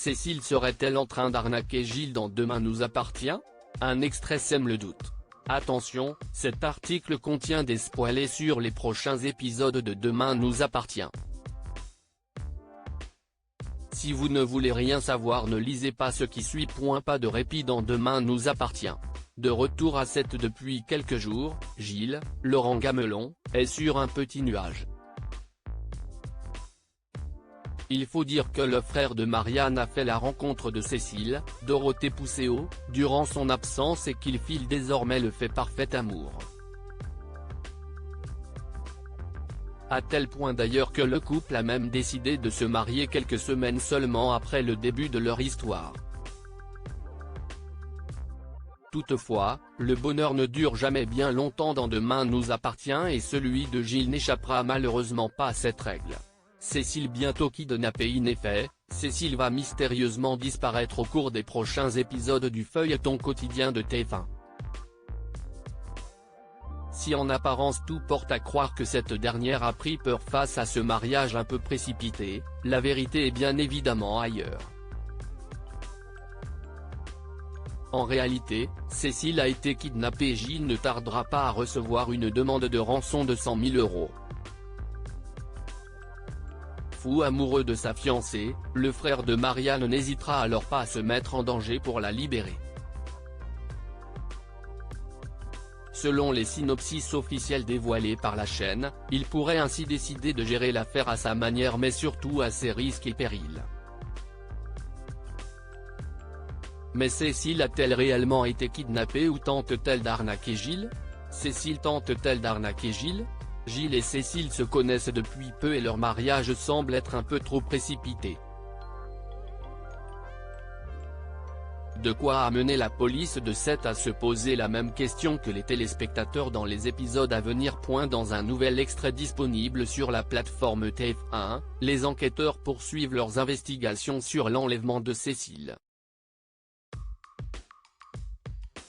Cécile serait-elle en train d'arnaquer Gilles dans Demain nous appartient? Un extrait sème le doute. Attention, cet article contient des spoilers sur les prochains épisodes de Demain nous appartient. Si vous ne voulez rien savoir, ne lisez pas ce qui suit. Pas de répit dans Demain nous appartient. De retour à 7 depuis quelques jours, Gilles, Laurent Gamelon, est sur un petit nuage. Il faut dire que le frère de Marianne a fait la rencontre de Cécile, Dorothée Pousseau, durant son absence et qu'il file désormais le fait parfait amour. À tel point d'ailleurs que le couple a même décidé de se marier quelques semaines seulement après le début de leur histoire. Toutefois, le bonheur ne dure jamais bien longtemps dans Demain nous appartient et celui de Gilles n'échappera malheureusement pas à cette règle. Cécile bientôt kidnappée. En effet, Cécile va mystérieusement disparaître au cours des prochains épisodes du feuilleton quotidien de TF1. Si en apparence tout porte à croire que cette dernière a pris peur face à ce mariage un peu précipité, la vérité est bien évidemment ailleurs. En réalité, Cécile a été kidnappée et Gilles ne tardera pas à recevoir une demande de rançon de 100 000 €. Fou amoureux de sa fiancée, le frère de Marianne n'hésitera alors pas à se mettre en danger pour la libérer. Selon les synopsis officiels dévoilés par la chaîne, il pourrait ainsi décider de gérer l'affaire à sa manière mais surtout à ses risques et périls. Mais Cécile a-t-elle réellement été kidnappée ou tente-t-elle d'arnaquer Gilles? Cécile tente-t-elle d'arnaquer Gilles? Gilles et Cécile se connaissent depuis peu et leur mariage semble être un peu trop précipité. De quoi amener la police de 7 à se poser la même question que les téléspectateurs dans les épisodes à venir. Dans un nouvel extrait disponible sur la plateforme TF1, les enquêteurs poursuivent leurs investigations sur l'enlèvement de Cécile.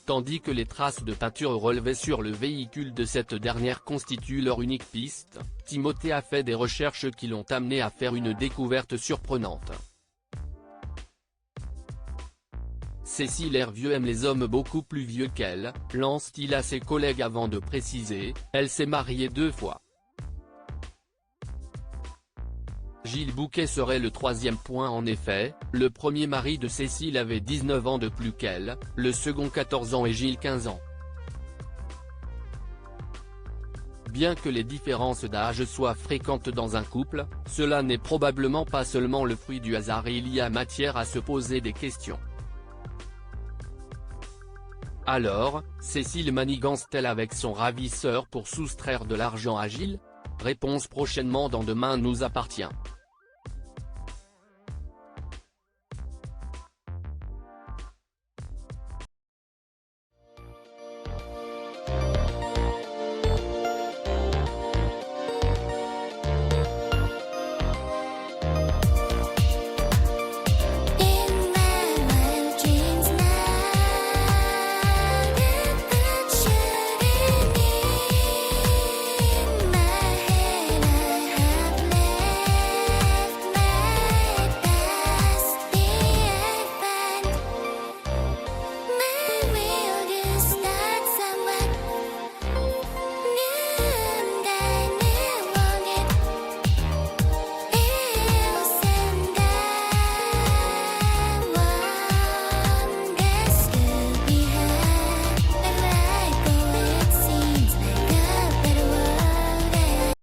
Tandis que les traces de peinture relevées sur le véhicule de cette dernière constituent leur unique piste, Timothée a fait des recherches qui l'ont amené à faire une découverte surprenante. Cécile Hervieux aime les hommes beaucoup plus vieux qu'elle, lance-t-il à ses collègues avant de préciser, elle s'est mariée 2 fois. Gilles Bouquet serait le 3e point. En effet, le premier mari de Cécile avait 19 ans de plus qu'elle, le second 14 ans et Gilles 15 ans. Bien que les différences d'âge soient fréquentes dans un couple, cela n'est probablement pas seulement le fruit du hasard et il y a matière à se poser des questions. Alors, Cécile manigance-t-elle avec son ravisseur pour soustraire de l'argent à Gilles? Réponse prochainement dans Demain nous appartient.